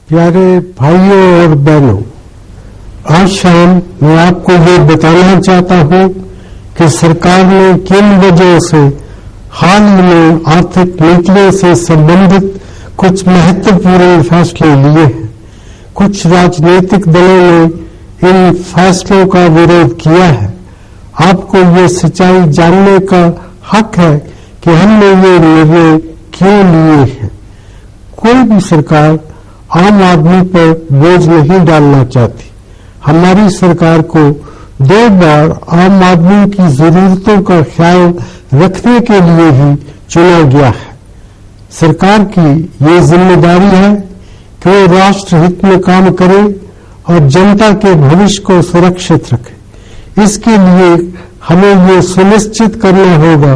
प्यारे भाइयों और बहनों, आज शाम मैं आपको ये बताना चाहता हूं कि सरकार ने किन वजहों से हाल ही में आर्थिक नीतियों से संबंधित कुछ महत्वपूर्ण फैसले लिए हैं। कुछ राजनीतिक दलों ने इन फैसलों का विरोध किया है। आपको ये सच्चाई जानने का हक है कि हमने ये निर्णय क्यों लिए हैं। कोई भी सरकार आम आदमी पर बोझ नहीं डालना चाहती। हमारी सरकार को 2 बार आम आदमी की जरूरतों का ख्याल रखने के लिए ही चुना गया है। सरकार की ये जिम्मेदारी है कि वो राष्ट्र हित में काम करे और जनता के भविष्य को सुरक्षित रखे। इसके लिए हमें ये सुनिश्चित करना होगा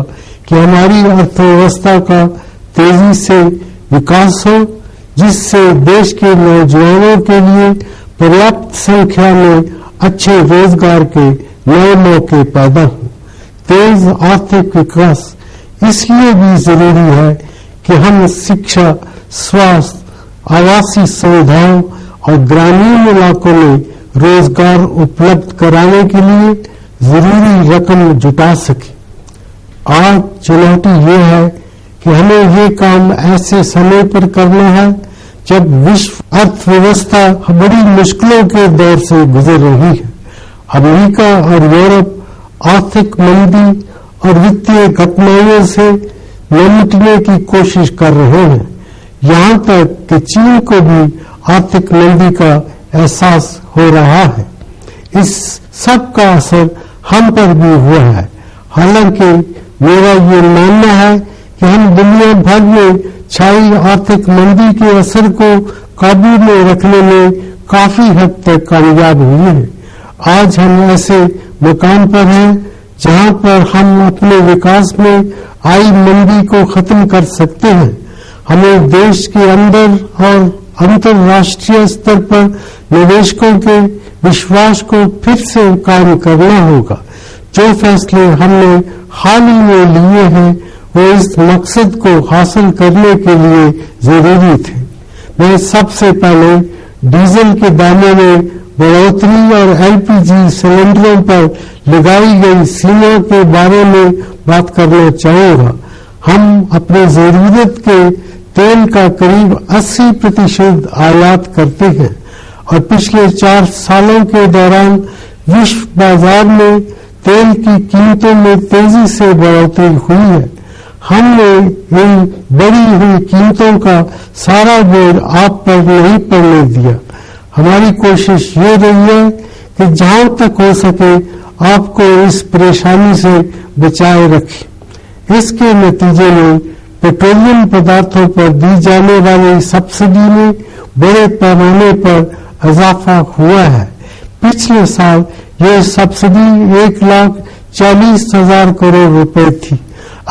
कि हमारी अर्थव्यवस्था का तेजी से विकास हो, जिससे देश के नौजवानों के लिए पर्याप्त संख्या में अच्छे रोजगार के नए मौके पैदा हों। तेज आर्थिक विकास इसलिए भी जरूरी है कि हम शिक्षा, स्वास्थ्य, आवासीय सुविधाओं और ग्रामीण इलाकों में रोजगार उपलब्ध कराने के लिए जरूरी रकम जुटा सकें। आज चुनौती ये है कि हमें ये काम ऐसे समय पर करना है जब विश्व अर्थव्यवस्था बड़ी मुश्किलों के दौर से गुजर रही है। अमेरिका और यूरोप आर्थिक मंदी और वित्तीय कठिनाइयों से निपटने की कोशिश कर रहे हैं। यहां तक कि चीन को भी आर्थिक मंदी का एहसास हो रहा है। इस सब का असर हम पर भी हुआ है। हालांकि मेरा ये मानना है कि हम दुनिया भर में छाई आर्थिक मंदी के असर को काबू में रखने में काफी हद तक कामयाब हुए हैं। आज हम ऐसे मुकाम पर हैं जहां पर हम अपने विकास में आई मंदी को खत्म कर सकते हैं। हमें देश के अंदर और अंतर्राष्ट्रीय स्तर पर निवेशकों के विश्वास को फिर से कायम करना होगा। जो फैसले हमने हाल ही में लिए हैं वो इस मकसद को हासिल करने के लिए जरूरी थे। मैं सबसे पहले डीजल के दामों में बढ़ोतरी और एलपीजी सिलेंडरों पर लगाई गई सीमा के बारे में बात करना चाहूंगा। हम अपनी जरूरत के तेल का करीब 80% आयात करते हैं और पिछले 4 सालों के दौरान विश्व बाजार में तेल की कीमतों में तेजी से बढ़ोतरी हुई है। हमने इन बढ़ी हुई कीमतों का सारा बोझ आप पर नहीं पड़ने दिया। हमारी कोशिश ये रही है कि जहां तक हो सके आपको इस परेशानी से बचाए रखें। इसके नतीजे में पेट्रोलियम पदार्थों पर दी जाने वाली सब्सिडी में बड़े पैमाने पर इजाफा हुआ है। पिछले साल ये सब्सिडी 1,40,000 करोड़ रुपए थी।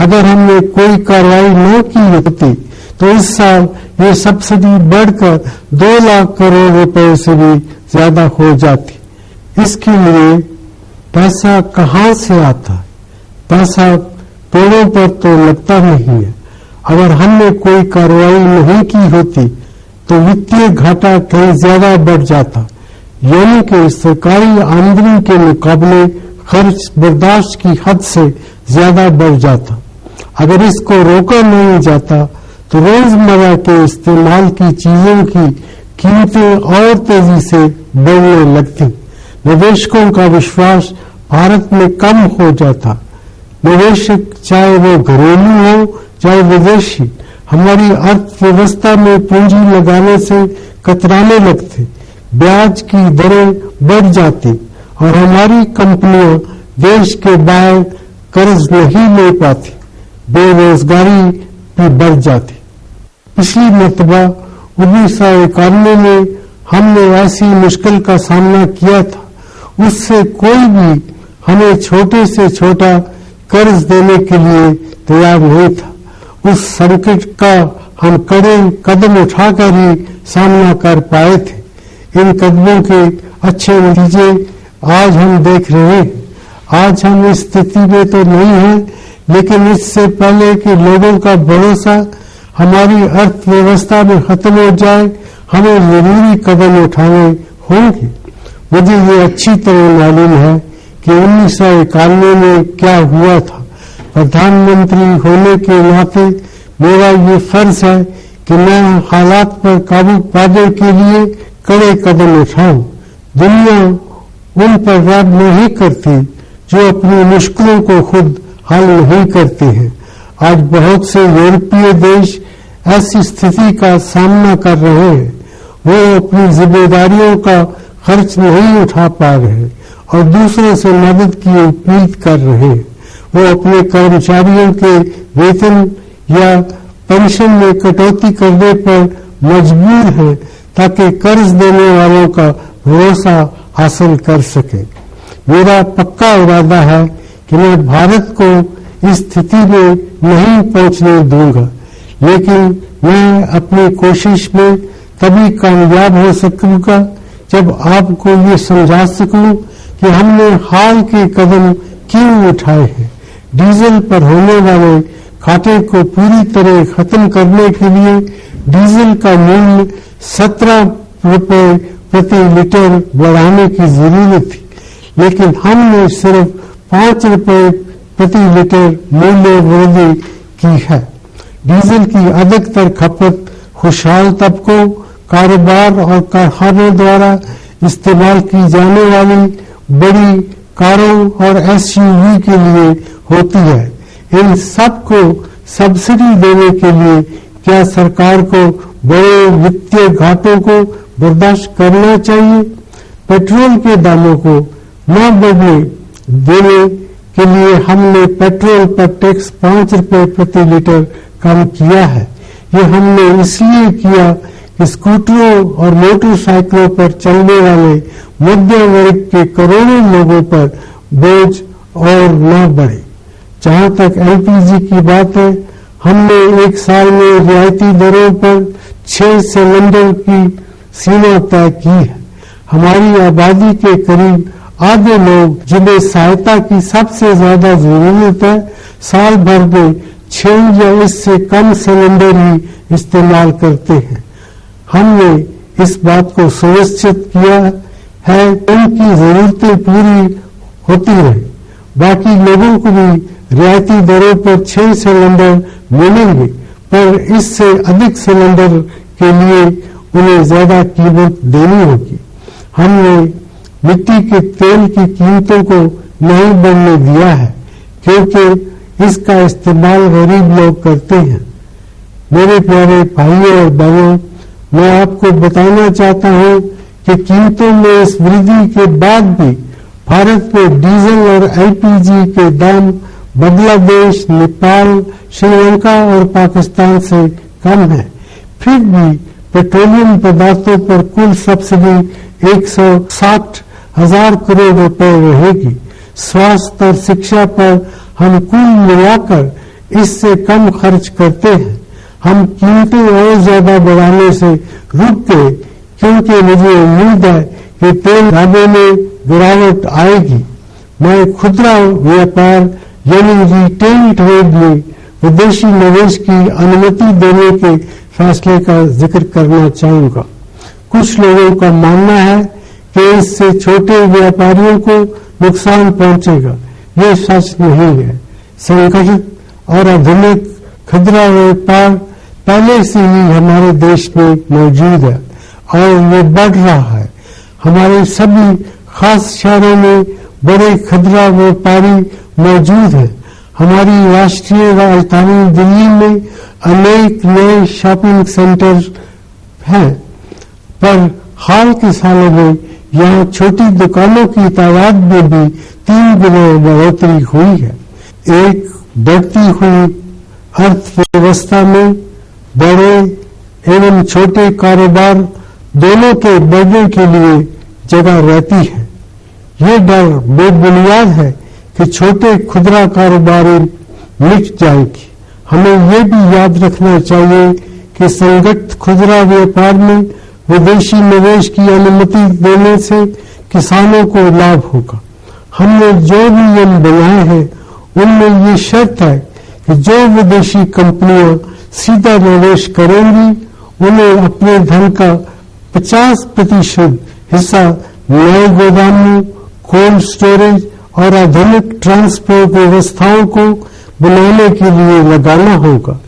अगर हमने कोई कार्रवाई न की होती तो इस साल ये सब्सिडी बढ़कर 2 लाख करोड़ रुपए से भी ज्यादा हो जाती। इसके लिए पैसा कहां से आता? पैसा पेड़ों पर तो लगता नहीं है। अगर हमने कोई कार्रवाई नहीं की होती तो वित्तीय घाटा कहीं ज्यादा बढ़ जाता, यानी कि सरकारी आमदनी के मुकाबले खर्च बर्दाश्त की हद से ज्यादा बढ़ जाता। अगर इसको रोका नहीं जाता तो रोजमर्रा के इस्तेमाल की चीजों की कीमतें और तेजी से बढ़ने लगती। निवेशकों का विश्वास भारत में कम हो जाता। निवेशक चाहे वो घरेलू हो चाहे विदेशी हमारी अर्थव्यवस्था में पूंजी लगाने से कतराने लगते। ब्याज की दरें बढ़ जाती और हमारी कंपनियां देश के बाहर कर्ज नहीं ले पाती। बेरोजगारी भी बढ़ जाती। पिछली मरतबा 1991 में हमने ऐसी मुश्किल का सामना किया था। उससे कोई भी हमें छोटे से छोटा कर्ज देने के लिए तैयार नहीं था। उस संकट का हम कड़े कदम उठाकर ही सामना कर पाए थे। इन कदमों के अच्छे नतीजे आज हम देख रहे हैं। आज हम इस स्थिति में तो नहीं हैं, लेकिन इससे पहले कि लोगों का भरोसा हमारी अर्थव्यवस्था में खत्म हो जाए, हमें जरूरी कदम उठाने होंगे। मुझे ये अच्छी तरह मालूम है कि 1991 में क्या हुआ था। प्रधानमंत्री होने के नाते मेरा ये फर्ज है कि मैं हालात पर काबू पाने के लिए कड़े कदम उठाऊं। दुनिया उन पर राग नहीं करती जो अपनी मुश्किलों को खुद हल नहीं करते हैं। आज बहुत से यूरोपीय देश ऐसी स्थिति का सामना कर रहे हैं। वो अपनी जिम्मेदारियों का खर्च नहीं उठा पा रहे और दूसरों से मदद की अपील कर रहे हैं। वो अपने कर्मचारियों के वेतन या पेंशन में कटौती करने पर मजबूर हैं ताकि कर्ज देने वालों का भरोसा हासिल कर सके। मेरा पक्का इरादा है कि मैं भारत को इस स्थिति में नहीं पहुंचने दूंगा, लेकिन मैं अपनी कोशिश में तभी कामयाब हो सकूंगा जब आपको ये समझा सकूं कि हमने हाल के कदम क्यों उठाए हैं। डीजल पर होने वाले घाटे को पूरी तरह खत्म करने के लिए डीजल का मूल्य 17 रुपये प्रति लीटर बढ़ाने की जरूरत थी, लेकिन हमने सिर्फ 5 रुपये प्रति लीटर मूल्य वृद्धि की है। डीजल की अधिकतर खपत खुशहाल तबकों, कारोबार और कारखानों द्वारा इस्तेमाल की जाने वाली बड़ी कारों और एसयूवी के लिए होती है। इन सब को सब्सिडी देने के लिए क्या सरकार को बड़े वित्तीय घाटों को बर्दाश्त करना चाहिए? पेट्रोल के दामों को न बढ़ने देने के लिए हमने पेट्रोल पर टैक्स 5 रुपये प्रति लीटर कम किया है। ये हमने इसलिए किया कि स्कूटरों और मोटरसाइकिलों पर चलने वाले मध्यम वर्ग के करोड़ों लोगों पर बोझ और न बढ़े। जहां तक एलपीजी की बात है, हमने एक साल में रियायती दरों पर 6 सिलेंडर की सीमा तय की है। हमारी आबादी के करीब आधे लोग जिन्हें सहायता की सबसे ज्यादा जरूरत है, साल भर में 6 या इससे कम सिलेंडर ही इस्तेमाल करते हैं। हमने इस बात को सुनिश्चित किया है उनकी जरूरतें पूरी होती रहे। बाकी लोगों को भी रियायती दरों पर 6 सिलेंडर मिलेंगे, पर इससे अधिक सिलेंडर के लिए उन्हें ज्यादा कीमत देनी होगी। हमने मिट्टी के तेल की कीमतों को नहीं बढ़ने दिया है, क्योंकि इसका इस्तेमाल गरीब लोग करते हैं। मेरे प्यारे भाइयों और बहनों, मैं आपको बताना चाहता हूं कि कीमतों में इस वृद्धि के बाद भी भारत में डीजल और एलपीजी के दाम बांग्लादेश, नेपाल, श्रीलंका और पाकिस्तान से कम है। फिर भी पेट्रोलियम पदार्थों पर कुल सब्सिडी 160,000 करोड़ रुपए रहेगी। स्वास्थ्य और शिक्षा पर हम कुल मिलाकर इससे कम खर्च करते हैं। हम कीमतें और ज्यादा बढ़ाने से रुक गए, क्योंकि मुझे उम्मीद है कि तेल दामों में गिरावट आएगी। मैं खुदरा व्यापार यानी रिटेल ट्रेड में विदेशी निवेश की अनुमति देने के फैसले का जिक्र करना चाहूंगा। कुछ लोगों का मानना है कि इससे छोटे व्यापारियों को नुकसान पहुंचेगा। ये सच नहीं है। संगठित और आधुनिक खुदरा व्यापार पहले से ही हमारे देश में मौजूद है और ये बढ़ रहा है। हमारे सभी खास शहरों में बड़े खुदरा व्यापारी मौजूद हैं। हमारी राष्ट्रीय राजधानी दिल्ली में अनेक नए शॉपिंग सेंटर हैं, पर हाल के सालों में यहाँ छोटी दुकानों की तादाद में भी 3 गुना बढ़ोतरी हुई है। एक बढ़ती हुई अर्थव्यवस्था में बड़े एवं छोटे कारोबार दोनों के बढ़ने के लिए जगह रहती है। ये डर बेबुनियाद है कि छोटे खुदरा कारोबारी मिट जाएंगे। हमें ये भी याद रखना चाहिए कि संगठित खुदरा व्यापार में विदेशी निवेश की अनुमति देने से किसानों को लाभ होगा। हमने जो नियम बनाए हैं उनमें ये शर्त है कि जो विदेशी कंपनियां सीधा निवेश करेंगी उन्हें अपने धन का 50% हिस्सा नए गोदामों, कोल्ड स्टोरेज और आधुनिक ट्रांसपोर्ट व्यवस्थाओं को बनाने के लिए लगाना होगा।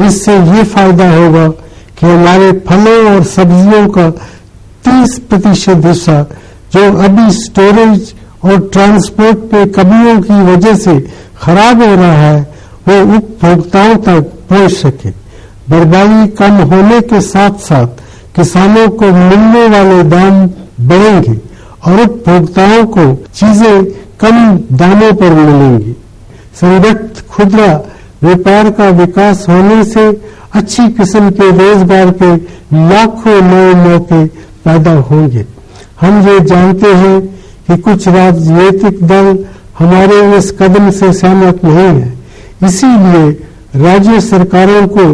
इससे ये फायदा होगा कि हमारे फलों और सब्जियों का 30% हिस्सा जो अभी स्टोरेज और ट्रांसपोर्ट में कमियों की वजह से खराब हो रहा है वो उपभोक्ताओं तक पहुंच सके। बर्बादी कम होने के साथ साथ किसानों को मिलने वाले दाम बढ़ेंगे और उपभोक्ताओं को चीजें कम दामों पर मिलेंगी। संगठित खुदरा व्यापार का विकास होने से अच्छी किस्म के रोजगार के लाखों नए मौके पैदा होंगे। हम ये जानते हैं कि कुछ राजनीतिक दल हमारे इस कदम से सहमत नहीं है, इसीलिए राज्य सरकारों को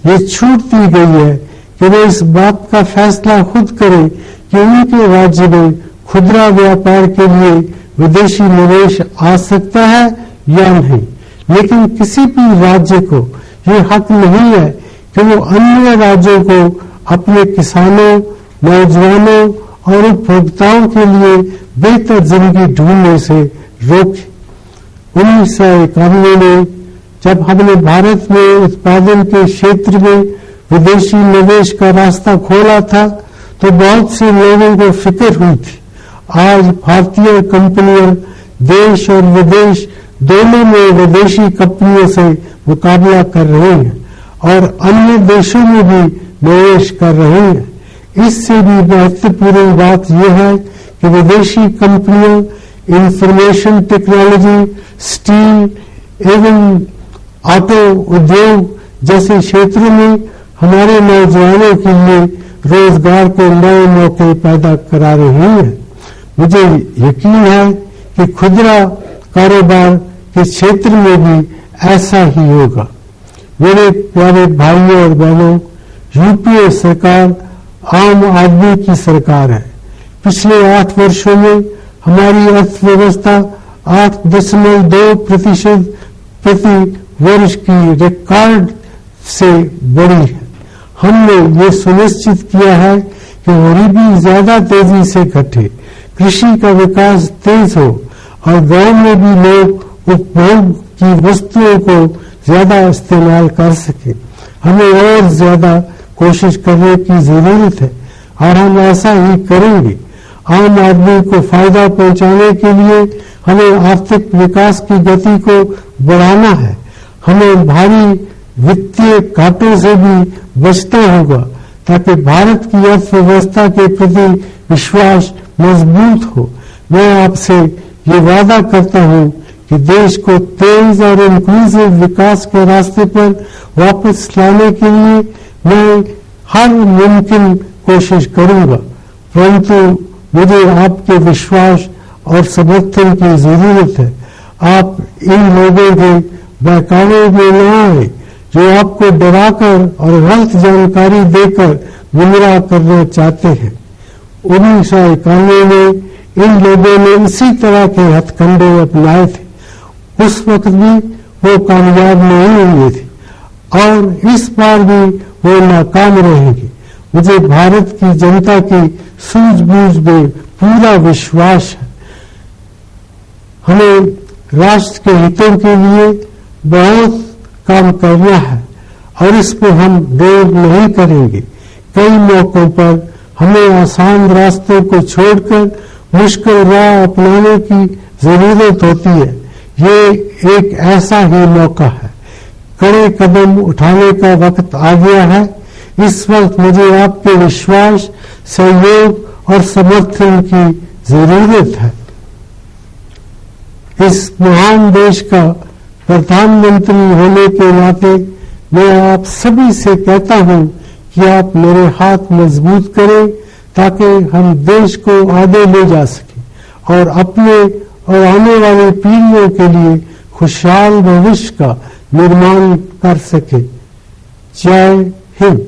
ये छूट दी गई है कि वे इस बात का फैसला खुद करें कि उनके राज्य में खुदरा व्यापार के लिए विदेशी निवेश आ सकता है या नहीं। लेकिन किसी भी राज्य को ये हक नहीं है कि वो अन्य राज्यों को अपने किसानों, नौजवानों और उपभोक्ताओं के लिए बेहतर जिंदगी ढूंढने से रोके। 1991 में जब हमने भारत में उत्पादन के क्षेत्र में विदेशी निवेश का रास्ता खोला था तो बहुत से लोगों को फिक्र हुई थी। आज भारतीय कंपनियां देश और विदेश दोनों में विदेशी कंपनियों से मुकाबला कर रही हैं और अन्य देशों में भी निवेश कर रही हैं। इससे भी महत्वपूर्ण बात यह है कि विदेशी कंपनियां इंफॉर्मेशन टेक्नोलॉजी, स्टील एवं ऑटो उद्योग जैसे क्षेत्रों में हमारे नौजवानों के लिए रोजगार के नए मौके पैदा करा रही है। मुझे यकीन है कि खुदरा कारोबार के क्षेत्र में भी ऐसा ही होगा। मेरे प्यारे भाइयों और बहनों, यूपीए सरकार आम आदमी की सरकार है। पिछले 8 वर्षों में हमारी अर्थव्यवस्था 8.2% प्रति वर्ष की रिकॉर्ड से बढ़ी है। हमने ये सुनिश्चित किया है कि गरीबी ज्यादा तेजी से घटे, कृषि का विकास तेज हो और गांव में भी लोग उपभोग की वस्तुओं को ज्यादा इस्तेमाल कर सके। हमें और ज्यादा कोशिश करने की जरूरत है और हम ऐसा ही करेंगे। आम आदमी को फायदा पहुंचाने के लिए हमें आर्थिक विकास की गति को बढ़ाना है। हमें भारी वित्तीय घाटों से भी बचना होगा ताकि भारत की अर्थव्यवस्था के प्रति विश्वास मजबूत हो। मैं आपसे ये वादा करता हूं कि देश को तेज और इंक्लूसिव विकास के रास्ते पर वापस लाने के लिए मैं हर मुमकिन कोशिश करूंगा, परंतु मुझे आपके विश्वास और समर्थन की जरूरत है। आप इन लोगों के बहकावे में न आए जो आपको डराकर और गलत जानकारी देकर गुमराह करना चाहते हैं। 1991 में इन लोगों ने इसी तरह के हथकंडे अपनाए थे। उस वक्त भी वो कामयाब नहीं हुए थे और इस बार भी वो नाकाम रहेंगे। मुझे भारत की जनता की सूझबूझ में पूरा विश्वास है। हमें राष्ट्र के हितों के लिए बहुत काम करना है और इसमें हम देर नहीं करेंगे। कई मौकों पर हमें आसान रास्तों को छोड़कर मुश्किल राह अपनाने की जरूरत होती है। ये एक ऐसा ही मौका है। कड़े कदम उठाने का वक्त आ गया है। इस वक्त मुझे आपके विश्वास, सहयोग और समर्थन की जरूरत है। इस महान देश का प्रधानमंत्री होने के नाते मैं आप सभी से कहता हूं कि आप मेरे हाथ मजबूत करें ताकि हम देश को आगे ले जा सकें और अपने और आने वाली पीढ़ियों के लिए खुशहाल भविष्य का निर्माण कर सके। जय हिंद।